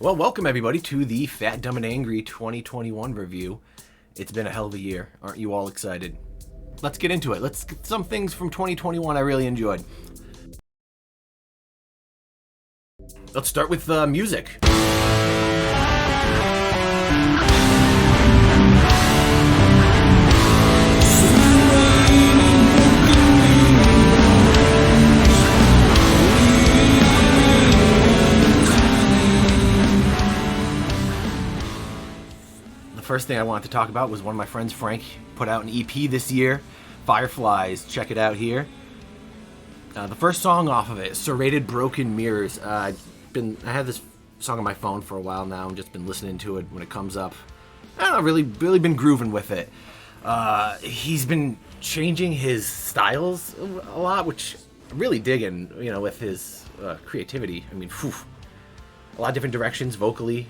Well, welcome everybody to the Fat, Dumb, and Angry 2021 review. It's been a hell of a year. Aren't you all excited? Let's get into it. Let's get some things from 2021 I really enjoyed. Let's start with music. First thing I wanted to talk about was one of my friends, Frank, put out an EP this year, Fireflies. Check it out here. The first song off of it, Serrated Broken Mirrors. I had this song on my phone for a while now. I've just been listening to it when it comes up. I don't know, really been grooving with it. He's been changing his styles a lot, which I'm really digging, with his creativity. I mean, a lot of different directions, vocally,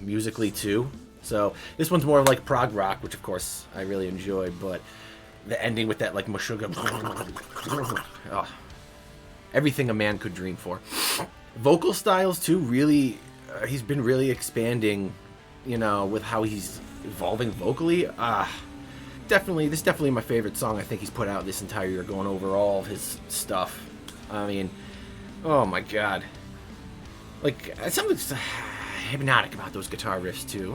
musically too. So this one's more of like prog rock, which of course I really enjoy, but the ending with that like Meshuggah, everything a man could dream for. Vocal styles too, really, he's been really expanding, with how he's evolving vocally. This is definitely my favorite song I think he's put out this entire year, going over all of his stuff. I mean, oh my god. Like, something's hypnotic about those guitar riffs too.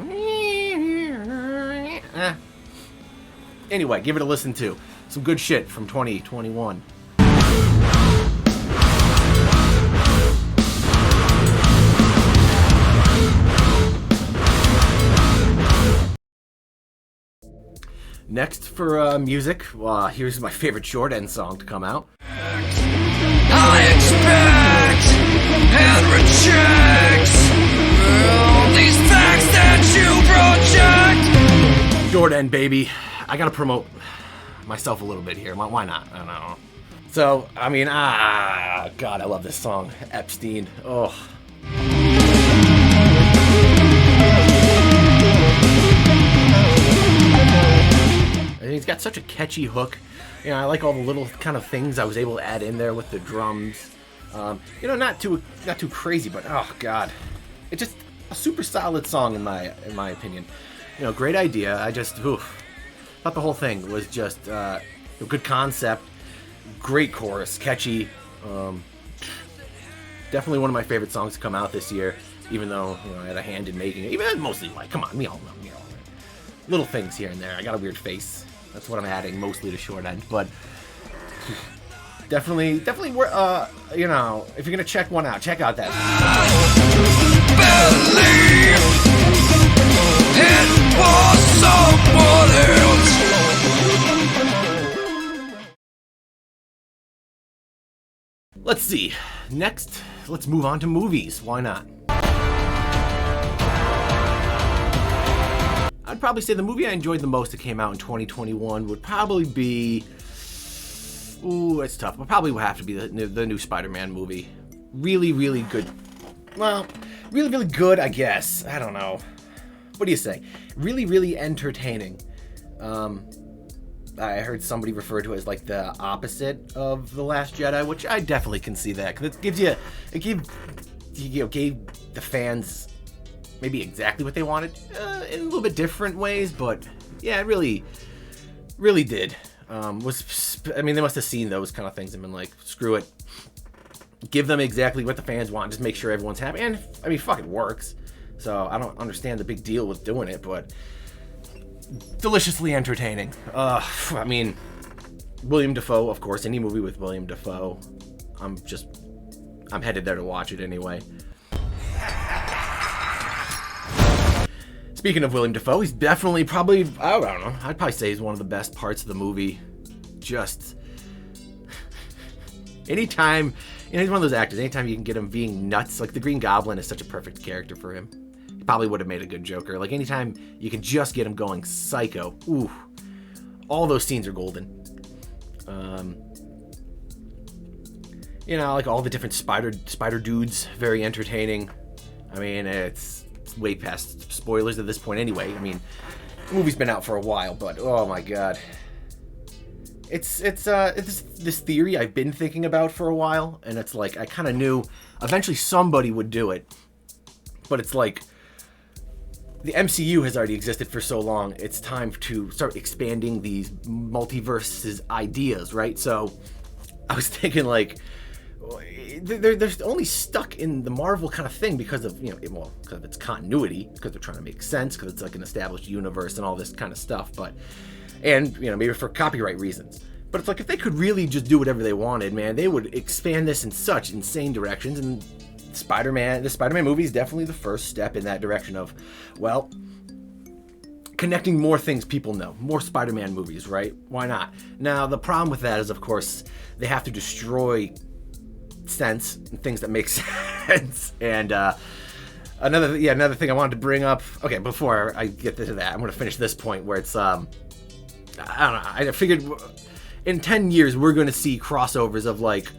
Anyway, give it a listen to. Some good shit from 2021. Next for music, here's my favorite short end song to come out. I expect and reject all these facts that you project. Short end, baby. I gotta promote myself a little bit here. Why not? I don't know. So, I mean, God, I love this song. Epstein. Oh. And he's got such a catchy hook. I like all the little kind of things I was able to add in there with the drums. Not too crazy, but oh god, it's just a super solid song in my opinion. Great idea. I just thought the whole thing was just a good concept, great chorus, catchy. Definitely one of my favorite songs to come out this year. Even though I had a hand in making it. Even mostly like, come on, we all know. Little things here and there. I got a weird face. That's what I'm adding mostly to short end, but definitely, if you're gonna check one out, check out that. Let's see. Next, let's move on to movies. Why not? I'd probably say the movie I enjoyed the most that came out in 2021 would probably be... Ooh, it's tough. But probably would have to be the new Spider-Man movie. Really, really good. Well, really, really good, I guess. I don't know. What do you say? Really, really entertaining. I heard somebody refer to it as like the opposite of The Last Jedi, which I definitely can see that. Because it gave the fans maybe exactly what they wanted in a little bit different ways, but yeah, it really did. They must have seen those kind of things and been like, screw it, give them exactly what the fans want, just make sure everyone's happy. And fuck, it works. So I don't understand the big deal with doing it, but deliciously entertaining. William Dafoe, of course. Any movie with William Dafoe, I'm headed there to watch it anyway. Speaking of William Dafoe, he's definitely I don't know, I'd probably say he's one of the best parts of the movie. Just anytime, he's one of those actors, anytime you can get him being nuts, like the Green Goblin is such a perfect character for him. He probably would have made a good Joker. Like anytime you can just get him going psycho, ooh, all those scenes are golden. Like all the different spider dudes, very entertaining. It's way past spoilers at this point anyway. The movie's been out for a while, but oh my god. It's this theory I've been thinking about for a while, and it's like I kind of knew eventually somebody would do it. But it's like the MCU has already existed for so long. It's time to start expanding these multiverses ideas, right? So I was thinking like they're only stuck in the Marvel kind of thing because of, because of its continuity, because they're trying to make sense, because it's like an established universe and all this kind of stuff. And maybe for copyright reasons. But it's like if they could really just do whatever they wanted, man, they would expand this in such insane directions. And the Spider-Man movie is definitely the first step in that direction of, well, connecting more things people know, more Spider-Man movies, right? Why not? Now, the problem with that is, of course, they have to destroy sense and things that make sense. And another thing I wanted to bring up. Okay, before I get to that, I'm going to finish this point where it's I don't know. I figured in 10 years we're going to see crossovers of like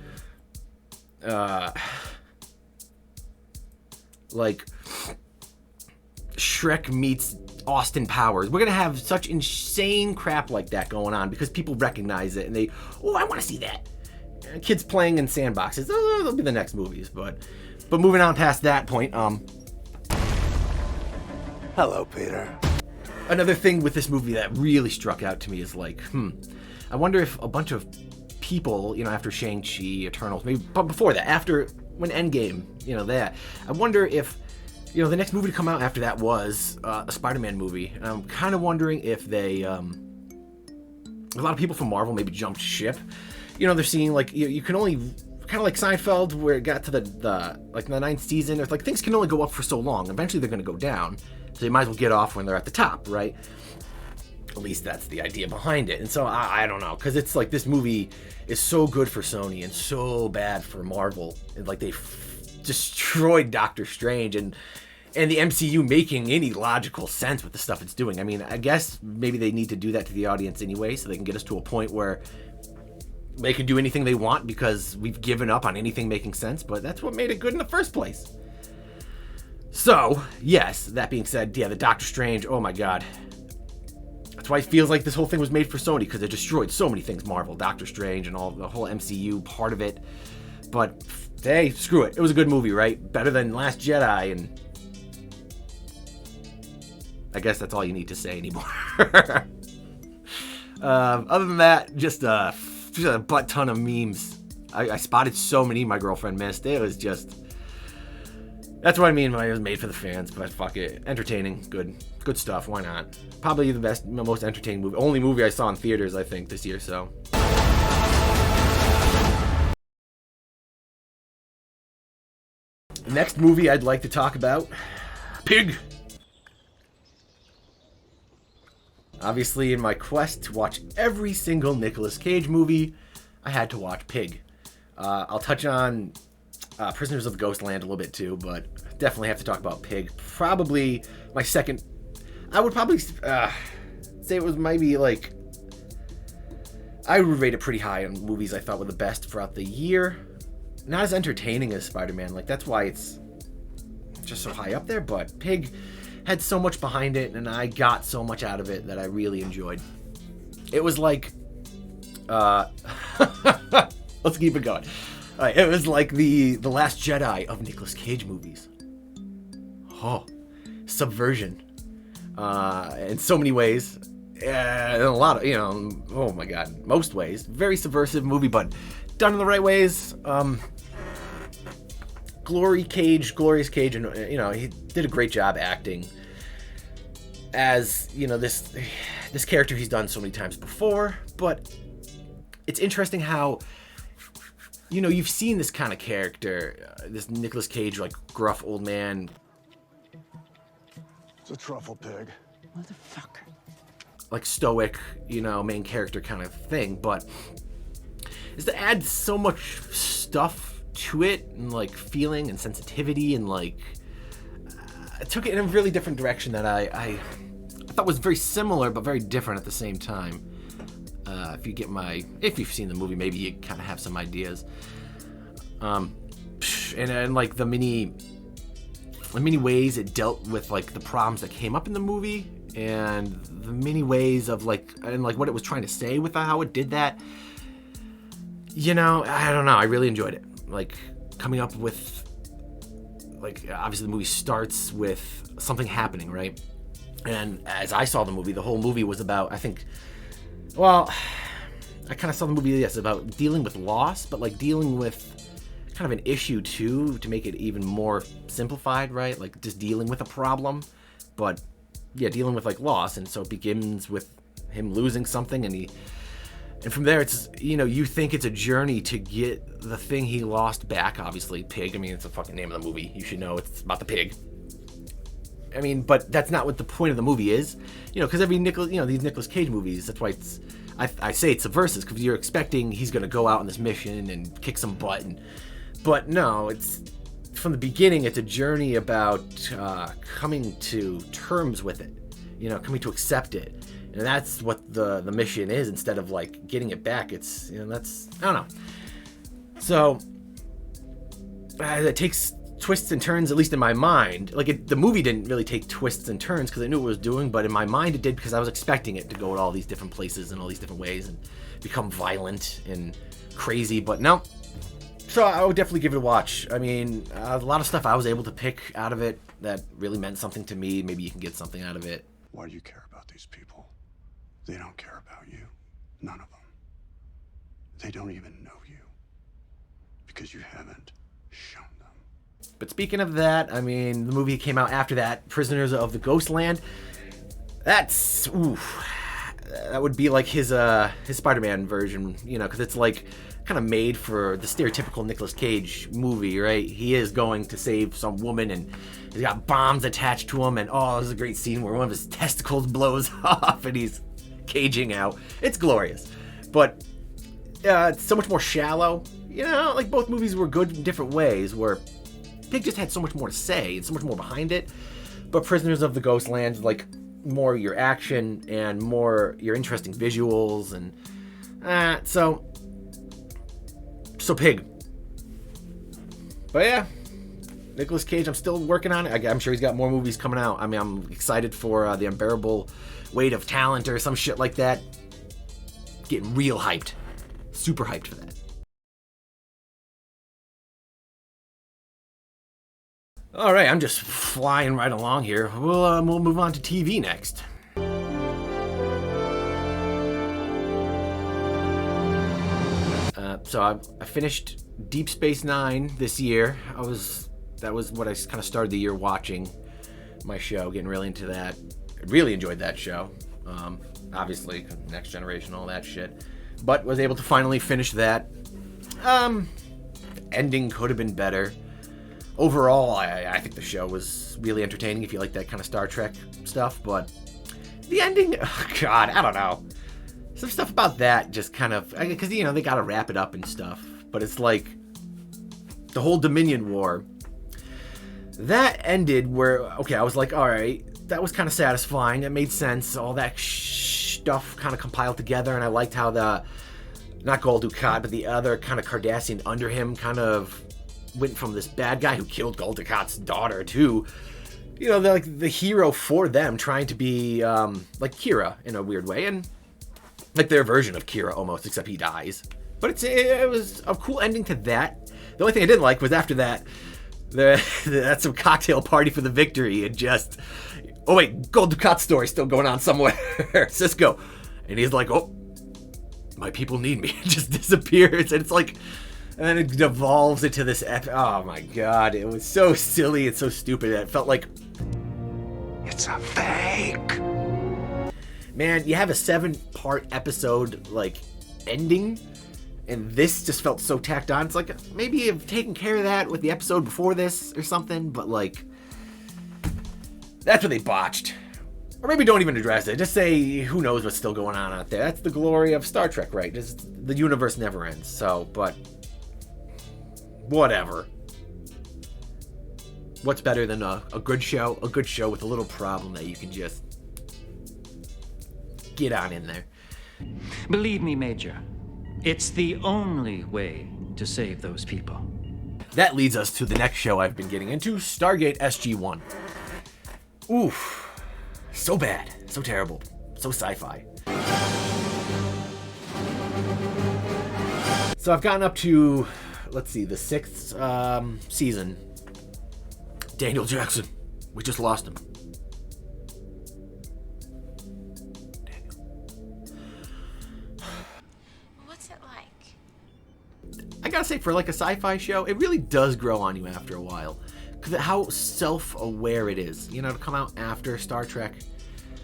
Shrek meets Austin Powers. We're going to have such insane crap like that going on because people recognize it and I want to see that. Kids playing in sandboxes. They'll be the next movies. But moving on past that point, Hello, Peter. Another thing with this movie that really struck out to me is like, I wonder if a bunch of people, after Shang-Chi, Eternals, maybe, but before that, when Endgame, that, I wonder if, the next movie to come out after that was a Spider-Man movie. And I'm kind of wondering if they, a lot of people from Marvel maybe jumped ship. They're seeing like, you can only, kind of like Seinfeld, where it got to the ninth season, there's like things can only go up for so long. Eventually they're going to go down. So you might as well get off when they're at the top, right? At least that's the idea behind it. And so I don't know, because it's like this movie is so good for Sony and so bad for Marvel. And like they destroyed Doctor Strange and the MCU making any logical sense with the stuff it's doing. I mean, I guess maybe they need to do that to the audience anyway, so they can get us to a point where they can do anything they want because we've given up on anything making sense. But that's what made it good in the first place. So, yes, that being said, the Doctor Strange, oh my god. That's why it feels like this whole thing was made for Sony, because it destroyed so many things, Marvel, Doctor Strange, and all the whole MCU part of it. But, hey, screw it. It was a good movie, right? Better than Last Jedi, and I guess that's all you need to say anymore. Other than that, just a butt ton of memes. I spotted so many my girlfriend missed. It was just... That's what I mean by it was made for the fans, but fuck it. Entertaining. Good stuff. Why not? Probably the most entertaining movie. Only movie I saw in theaters, I think, this year, so. The next movie I'd like to talk about, Pig. Obviously, in my quest to watch every single Nicolas Cage movie, I had to watch Pig. I'll touch on Prisoners of Ghostland a little bit too, but definitely have to talk about Pig. Probably my second. I would probably say it was maybe like. I would rate it pretty high on movies I thought were the best throughout the year. Not as entertaining as Spider-Man. Like, that's why it's just so high up there, but Pig had so much behind it, and I got so much out of it that I really enjoyed. It was like. Let's keep it going. It was like the Last Jedi of Nicolas Cage movies. Oh, subversion. In so many ways. In a lot of, oh my god, most ways. Very subversive movie, but done in the right ways. Glorious Cage, and he did a great job acting as, this character he's done so many times before. But it's interesting how, you've seen this kind of character, this Nicolas Cage, like, gruff old man. It's a truffle pig. Motherfucker. Like, stoic, main character kind of thing, but is to add so much stuff to it, and, like, feeling and sensitivity, and, like, it took it in a really different direction that I thought was very similar, but very different at the same time. If you've seen the movie, maybe you kind of have some ideas. And like the many ways it dealt with like the problems that came up in the movie, and the many ways of like what it was trying to say with how it did that. I don't know. I really enjoyed it. Like coming up with like, obviously the movie starts with something happening, right? And as I saw the movie, the whole movie was about, I think, well, I kind of saw the movie, yes, about dealing with loss, but like dealing with kind of an issue too, to make it even more simplified, right? Like just dealing with a problem, but yeah, dealing with like loss. And so it begins with him losing something, and from there it's, you know, you think it's a journey to get the thing he lost back. Obviously, pig. I mean, it's the fucking name of the movie. You should know it's about the pig. I mean, but that's not what the point of the movie is, you know, because every these Nicolas Cage movies, that's why it's, I say it's subversive, because you're expecting he's going to go out on this mission and kick some butt, but no, it's, from the beginning, it's a journey about coming to terms with it, you know, coming to accept it. And that's what the mission is, instead of like getting it back. It's, you know, that's, I don't know. So it takes twists and turns, at least in my mind. Like the movie didn't really take twists and turns because I knew what it was doing, but in my mind it did, because I was expecting it to go to all these different places and all these different ways and become violent and crazy, but no. So I would definitely give it a watch. I mean, a lot of stuff I was able to pick out of it that really meant something to me. Maybe you can get something out of it. Why do you care about these people? They don't care about you. None of them. They don't even know you. Because you haven't shown them. But speaking of that, I mean, the movie came out after that, Prisoners of the Ghostland. That's, oof. That would be like his Spider-Man version, you know, because it's like kind of made for the stereotypical Nicolas Cage movie, right? He is going to save some woman, and he's got bombs attached to him, and oh, there's a great scene where one of his testicles blows off, and he's caging out. It's glorious, but it's so much more shallow. You know, like both movies were good in different ways, where Pig just had so much more to say and so much more behind it, but Prisoners of the Ghostland, like, more your action and more your interesting visuals, and so Pig. But yeah, Nicolas Cage, I'm still working on it. I'm sure he's got more movies coming out. I mean, I'm excited for The Unbearable Weight of Talent or some shit like that. Getting real hyped. Super hyped for that. All right, I'm just flying right along here. We'll move on to TV next. So I finished Deep Space Nine this year. That was what I kind of started the year watching, my show, getting really into that. I really enjoyed that show. Obviously, Next Generation, all that shit. But was able to finally finish that. The ending could have been better. Overall, I think the show was really entertaining if you like that kind of Star Trek stuff, but the ending, oh God, I don't know. Some stuff about that just kind of, because, you know, they got to wrap it up and stuff, but it's like the whole Dominion War, that ended where, okay, I was like, all right, that was kind of satisfying. It made sense. All that stuff kind of compiled together, and I liked how not Gul Dukat, but the other kind of Cardassian under him kind of went from this bad guy who killed Gul Dukat's daughter to, you know, the hero for them, trying to be like Kira in a weird way, and like their version of Kira almost, except he dies. But it was a cool ending to that. The only thing I didn't like was after that, that's some cocktail party for the victory, and just, oh wait, Gul Dukat's story's still going on somewhere. Cisco, and he's like, oh, my people need me. It just disappears, and it's like, and then it devolves into this oh my God, it was so silly and so stupid. It felt like, It's a fake. man, you have a 7-part episode like ending, and this just felt so tacked on. It's like, maybe you've taken care of that with the episode before this or something, but like, that's what they botched. Or maybe don't even address it. Just say, who knows what's still going on out there. That's the glory of Star Trek, right? Just, the universe never ends. So, but whatever. What's better than a good show? A good show with a little problem that you can just get on in there. Believe me, Major, it's the only way to save those people. That leads us to the next show I've been getting into, Stargate SG-1. Oof. So bad. So terrible. So sci-fi. So I've gotten up to, let's see, the 6th season. Daniel Jackson. We just lost him. What's it like? I gotta say, for like a sci-fi show, it really does grow on you after a while. Because how self-aware it is. You know, to come out after Star Trek.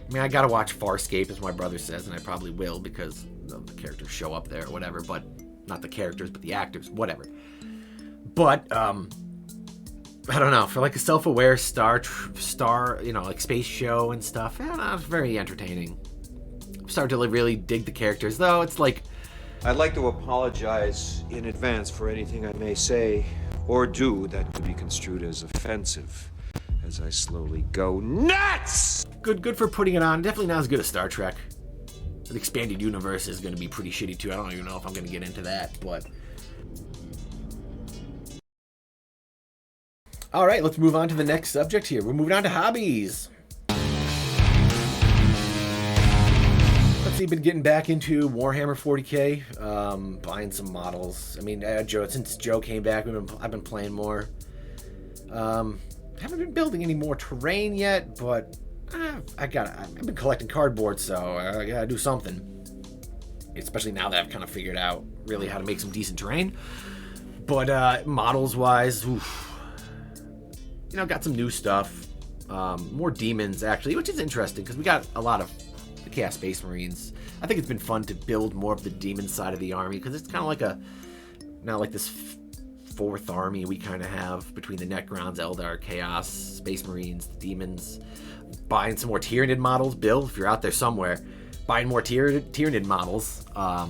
I mean, I gotta watch Farscape, as my brother says, and I probably will because the characters show up there or whatever. But, not the characters, but the actors, whatever. But, I don't know, for like a self-aware star, you know, like space show and stuff, I don't know, it's very entertaining. I'm starting to really dig the characters, though. It's like, I'd like to apologize in advance for anything I may say or do that could be construed as offensive as I slowly go nuts! good for putting it on. Definitely not as good as Star Trek. The expanded universe is going to be pretty shitty, too. I don't even know if I'm going to get into that, but... All right, let's move on to the next subject here. We're moving on to hobbies. Let's see, been getting back into Warhammer 40K, buying some models. I mean, since Joe came back, I've been playing more. Haven't been building any more terrain yet, but I've been collecting cardboard, so I gotta do something. Especially now that I've kind of figured out really how to make some decent terrain. But models-wise, oof. You know, got some new stuff. More demons, actually, which is interesting because we got a lot of the Chaos Space Marines. I think it's been fun to build more of the demon side of the army because it's kind of like this fourth army we kind of have between the Necrons, Eldar, Chaos, Space Marines, the demons. Buying some more Tyranid models. Bill, if you're out there somewhere, buying more Tyranid models. A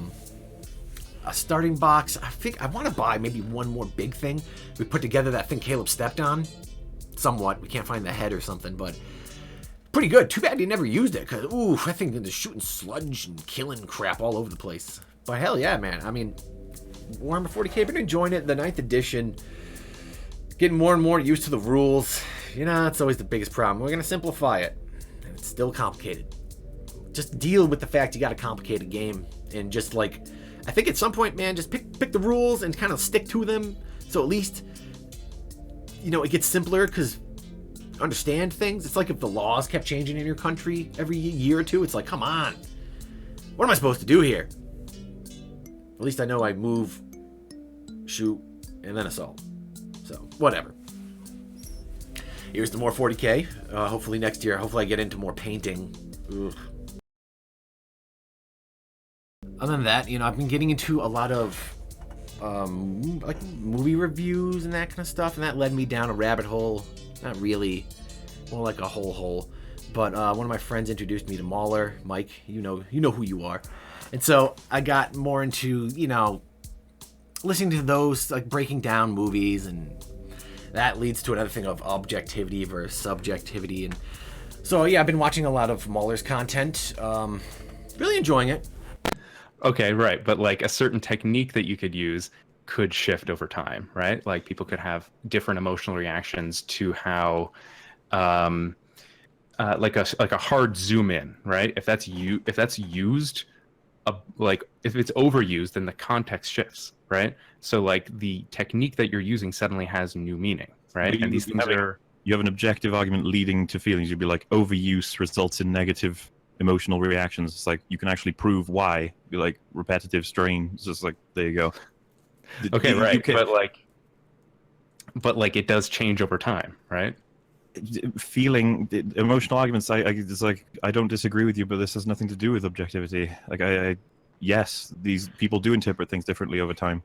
starting box. I think I want to buy maybe one more big thing. We put together that thing Caleb stepped on. Somewhat. We can't find the head or something, but pretty good. Too bad he never used it, because, ooh, I think they're shooting sludge and killing crap all over the place. But hell yeah, man. I mean, Warhammer 40K, been enjoying it. The 9th edition, getting more and more used to the rules. You know, that's always the biggest problem. We're going to simplify it. And it's still complicated. Just deal with the fact you got a complicated game. And just like, I think at some point, man, just pick the rules and kind of stick to them. So at least, you know, it gets simpler because understand things. It's like if the laws kept changing in your country every year or two, it's like, come on. What am I supposed to do here? At least I know I move, shoot, and then assault. So, whatever. Here's the more 40K. Hopefully next year, hopefully I get into more painting. Ugh. Other than that, you know, I've been getting into a lot of like movie reviews and that kind of stuff, and that led me down a rabbit hole. Not really, more like a hole. But one of my friends introduced me to Mauler. Mike, you know who you are. And so I got more into, you know, listening to those, like breaking down movies, and that leads to another thing of objectivity versus subjectivity. And so yeah, I've been watching a lot of Mauler's content. Really enjoying it. Okay, right. But like a certain technique that you could use could shift over time, right? Like people could have different emotional reactions to how, like a hard zoom in, right? If that's used, like if it's overused, then the context shifts, right? So like the technique that you're using suddenly has new meaning, right? And these things are. You have an objective argument leading to feelings. You'd be like, overuse results in negative emotional reactions. It's like you can actually prove why. Be like repetitive strain. It's just like, there you go. Okay, right. But like it does change over time, right? Feeling emotional arguments. It's like I don't disagree with you, but this has nothing to do with objectivity. Like yes, these people do interpret things differently over time.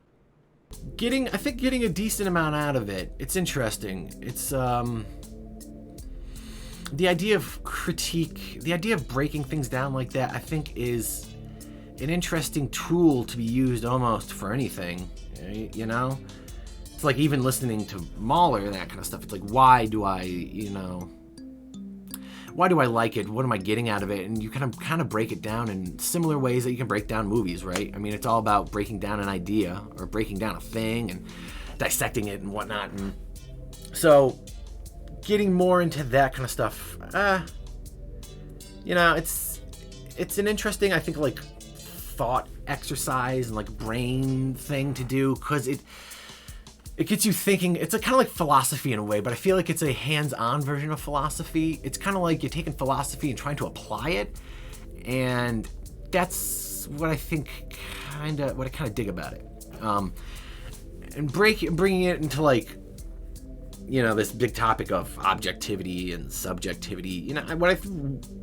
I think getting a decent amount out of it. It's interesting. It's the idea of critique, the idea of breaking things down like that, I think is an interesting tool to be used almost for anything, you know? It's like even listening to Mauler and that kind of stuff. It's like, why do I like it? What am I getting out of it? And you kind of break it down in similar ways that you can break down movies, right? I mean, it's all about breaking down an idea or breaking down a thing and dissecting it and whatnot. And so getting more into that kind of stuff, you know, it's an interesting, I think, like thought exercise and like brain thing to do, because it gets you thinking. It's kind of like philosophy in a way, but I feel like it's a hands-on version of philosophy. It's kind of like you're taking philosophy and trying to apply it, and that's what I think what I kind of dig about it. And bringing it into like, you know, this big topic of objectivity and subjectivity. You know,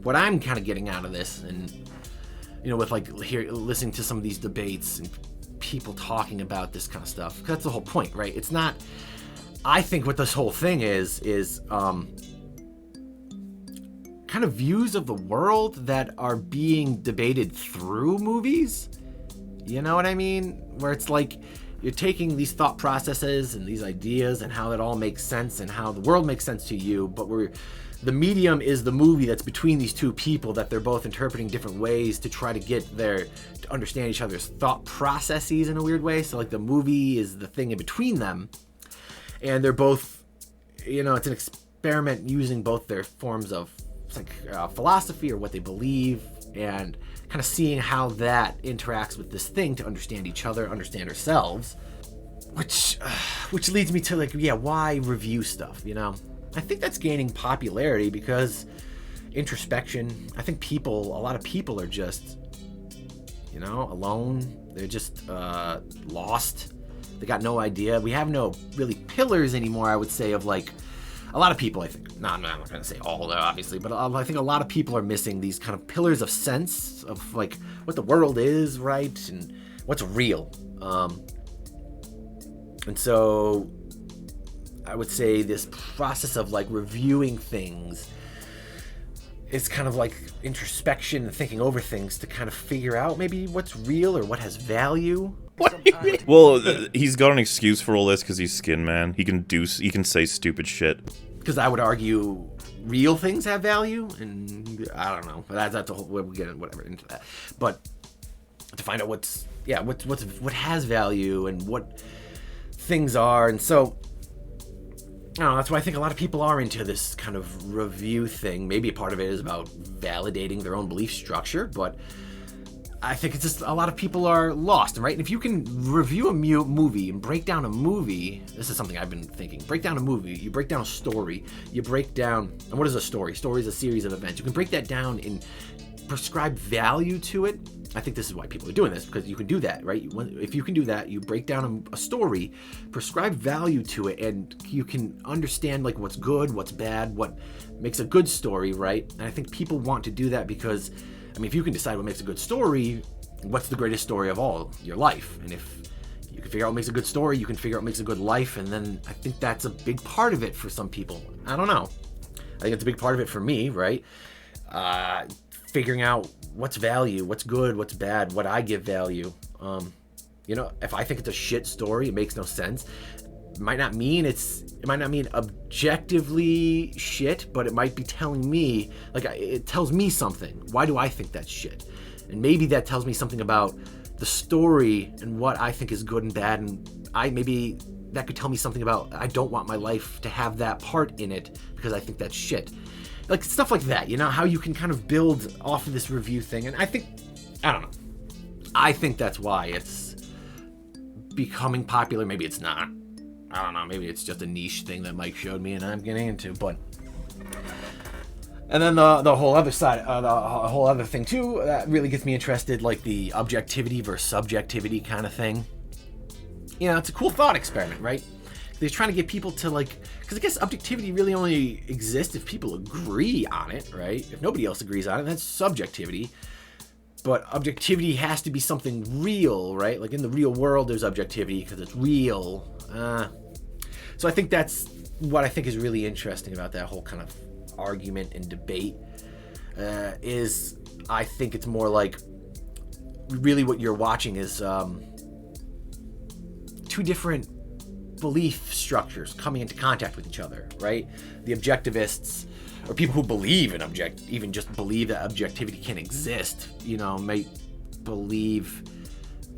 what I'm kind of getting out of this, and you know, with like listening to some of these debates and people talking about this kind of stuff, 'cause that's the whole point, right? It's not. I think what this whole thing is kind of views of the world that are being debated through movies. You know what I mean? Where it's like you're taking these thought processes and these ideas and how that all makes sense and how the world makes sense to you, but the medium is the movie that's between these two people that they're both interpreting different ways to try to to understand each other's thought processes in a weird way. So like the movie is the thing in between them, and they're both, you know, it's an experiment using both their forms of philosophy or what they believe, and kind of seeing how that interacts with this thing to understand each other, understand ourselves, which leads me to like, yeah, why review stuff, you know? I think that's gaining popularity because introspection. I think a lot of people are just, you know, alone. They're just lost. They got no idea. We have no really pillars anymore, I would say, of like, a lot of people, I think, I'm not going to say all, obviously, but I think a lot of people are missing these kind of pillars of sense of like what the world is, right? And what's real. And so I would say this process of like reviewing things is kind of like introspection and thinking over things to kind of figure out maybe what's real or what has value. What do you mean? Well, he's got an excuse for all this because he's Skin Man. He can say stupid shit. Because I would argue real things have value, and I don't know. That's a whole. We'll get into that. But to find out what has value and what things are, and so I don't know. That's why I think a lot of people are into this kind of review thing. Maybe a part of it is about validating their own belief structure, but I think it's just a lot of people are lost, right? And if you can review a movie and break down a movie, this is something I've been thinking. Break down a movie, you break down a story, and what is a story? Story is a series of events. You can break that down and prescribe value to it. I think this is why people are doing this, because you can do that, right? If you can do that, you break down a story, prescribe value to it, and you can understand like what's good, what's bad, what makes a good story, right? And I think people want to do that because, I mean, if you can decide what makes a good story, what's the greatest story of all? Your life. And if you can figure out what makes a good story, you can figure out what makes a good life, and then I think that's a big part of it for some people. I don't know. I think it's a big part of it for me, right? Figuring out what's value, what's good, what's bad, what I give value. You know, if I think it's a shit story, it makes no sense. It might not mean objectively shit, but it might be telling me, like, it tells me something. Why do I think that's shit? And maybe that tells me something about the story and what I think is good and bad, and maybe that could tell me something about I don't want my life to have that part in it because I think that's shit. Like, stuff like that, you know, how you can kind of build off of this review thing. And I don't know. I think that's why it's becoming popular. Maybe it's not. I don't know. Maybe it's just a niche thing that Mike showed me and I'm getting into. But, and then the whole other side, the whole other thing too, that really gets me interested, like the objectivity versus subjectivity kind of thing. You know, it's a cool thought experiment, right? They're trying to get people to, like, because I guess objectivity really only exists if people agree on it, right? If nobody else agrees on it, that's subjectivity. But objectivity has to be something real, right? Like in the real world, there's objectivity because it's real. So I think that's what I think is really interesting about that whole kind of argument and debate. Is I think it's more like really what you're watching is two different belief structures coming into contact with each other, right? The objectivists, or people who believe in even just believe that objectivity can exist, you know, may believe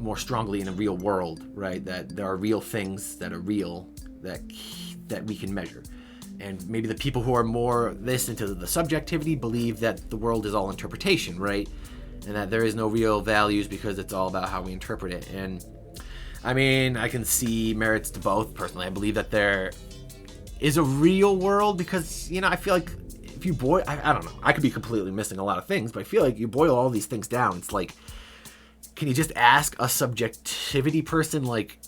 more strongly in a real world, right? That there are real things that are real that we can measure. And maybe the people who are more this into the subjectivity believe that the world is all interpretation, right? And that there is no real values because it's all about how we interpret it. And I mean, I can see merits to both. Personally, I believe that there is a real world because, you know, I feel like if you boil, I don't know, I could be completely missing a lot of things, but I feel like you boil all these things down, it's like, can you just ask a subjectivity person, like,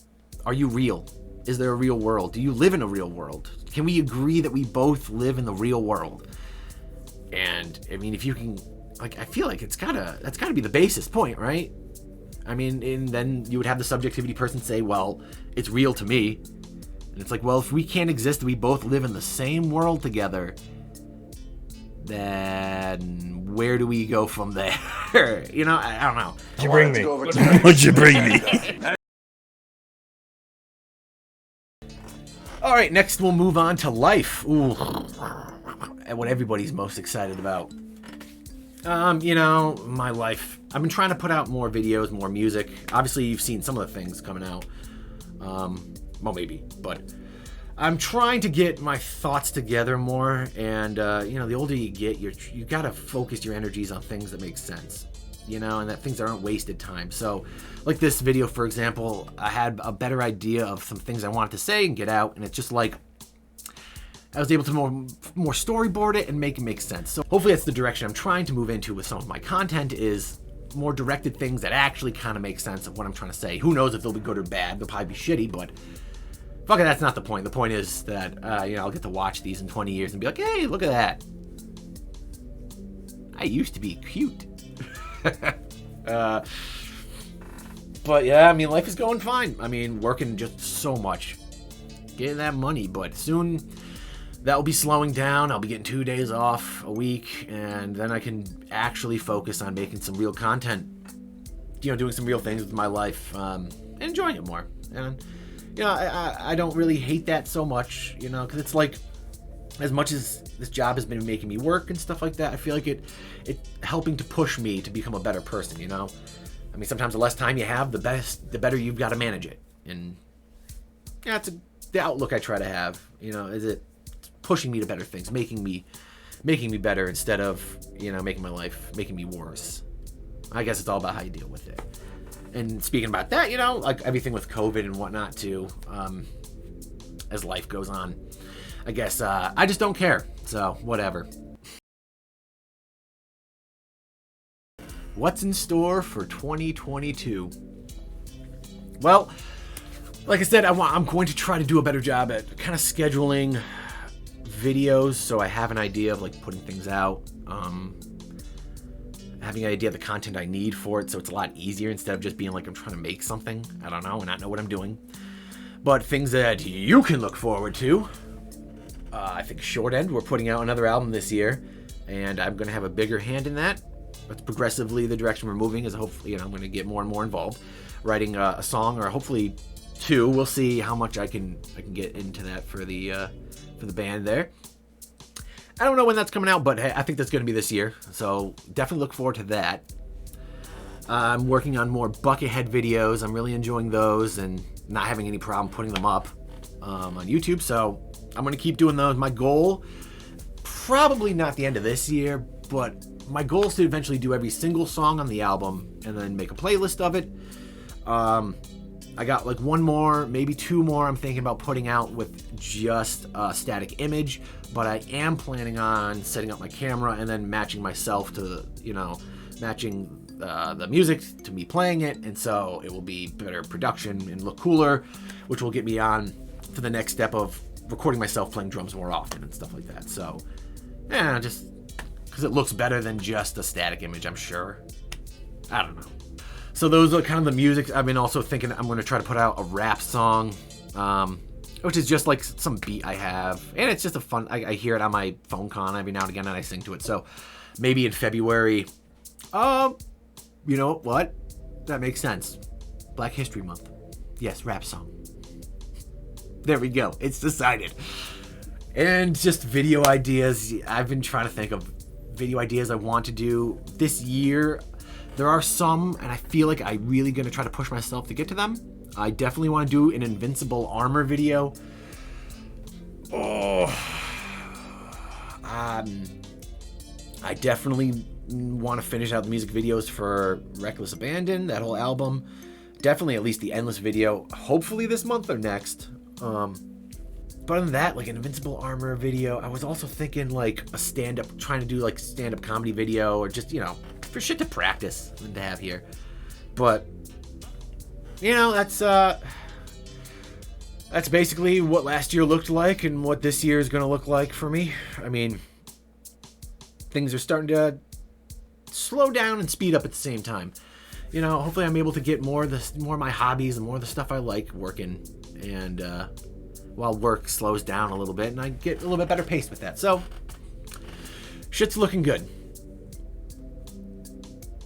are you real? Is there a real world? Do you live in a real world? Can we agree that we both live in the real world? And, I mean, if you can, like, I feel like that's gotta be the basis point, right? I mean, and then you would have the subjectivity person say, well, it's real to me. And it's like, well, if we can't exist, we both live in the same world together, then where do we go from there? You know, I don't know. What'd you bring me? What'd you bring me? All right, next we'll move on to life. Ooh, and what everybody's most excited about. You know, my life. I've been trying to put out more videos, more music. Obviously, you've seen some of the things coming out. Well, maybe, but I'm trying to get my thoughts together more. And you know, the older you get, you gotta focus your energies on things that make sense. You know, and that things aren't wasted time. So, like this video, for example, I had a better idea of some things I wanted to say and get out, and it's just like I was able to more storyboard it and make it make sense. So hopefully that's the direction I'm trying to move into with some of my content, is more directed things that actually kind of make sense of what I'm trying to say. Who knows if they'll be good or bad? They'll probably be shitty, but fuck it, that's not the point. The point is that you know, I'll get to watch these in 20 years and be like, hey, look at that. I used to be cute. But yeah, I mean, life is going fine. I mean, working just so much, getting that money, but soon that will be slowing down. I'll be getting 2 days off a week, and then I can actually focus on making some real content, you know, doing some real things with my life, and enjoying it more. And you know, I don't really hate that so much, you know, because it's like, as much as this job has been making me work and stuff like that, I feel like it helping to push me to become a better person, you know? I mean, sometimes the less time you have, the better you've got to manage it. And yeah, it's the outlook I try to have, you know, is it pushing me to better things, making me better instead of, you know, making me worse. I guess it's all about how you deal with it. And speaking about that, you know, like everything with COVID and whatnot too, as life goes on, I guess I just don't care. So, whatever. What's in store for 2022? Well, like I said, I'm going to try to do a better job at kind of scheduling videos so I have an idea of like putting things out. Having an idea of the content I need for it, so it's a lot easier instead of just being like I'm trying to make something, I don't know, and not know what I'm doing. But things that you can look forward to. I think Short End, we're putting out another album this year, and I'm going to have a bigger hand in that. That's progressively the direction we're moving, is hopefully, you know, I'm going to get more and more involved, writing a song, or hopefully two. We'll see how much I can get into that for the band there. I don't know when that's coming out, but hey, I think that's going to be this year, so definitely look forward to that. I'm working on more Buckethead videos. I'm really enjoying those and not having any problem putting them up on YouTube, so I'm going to keep doing those. My goal, probably not the end of this year, but my goal is to eventually do every single song on the album and then make a playlist of it. I got like one more, maybe two more I'm thinking about putting out with just a static image, but I am planning on setting up my camera and then matching myself to, you know, matching the music to me playing it, and so it will be better production and look cooler, which will get me on to the next step of recording myself playing drums more often and stuff like that. So, yeah, just because it looks better than just a static image, I'm sure. I don't know. So those are kind of the music. I've been also thinking I'm going to try to put out a rap song, which is just like some beat I have, and it's just a fun. I hear it on my phone con every now and again, and I sing to it. So maybe in February, you know what? That makes sense. Black History Month. Yes, rap song. There we go. It's decided. And just video ideas. I've been trying to think of video ideas I want to do this year. There are some, and I feel like I'm really going to try to push myself to get to them. I definitely want to do an Invincible Armor video. Oh. I definitely want to finish out the music videos for Reckless Abandon, that whole album. definitely at least the Endless video, hopefully this month or next. But other than that, like an Invincible Armor video. I was also thinking like a stand-up, trying to do like stand-up comedy video, or just, you know, for shit to practice and to have here. But, you know, that's basically what last year looked like and what this year is going to look like for me. I mean, things are starting to slow down and speed up at the same time. You know, hopefully I'm able to get more of my hobbies and more of the stuff I like working, and while work slows down a little bit, and I get a little bit better pace with that. So, shit's looking good.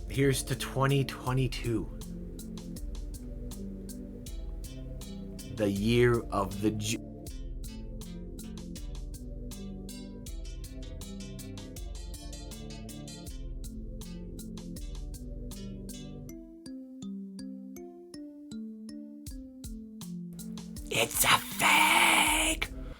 Here's to 2022. The year of the It's a fair.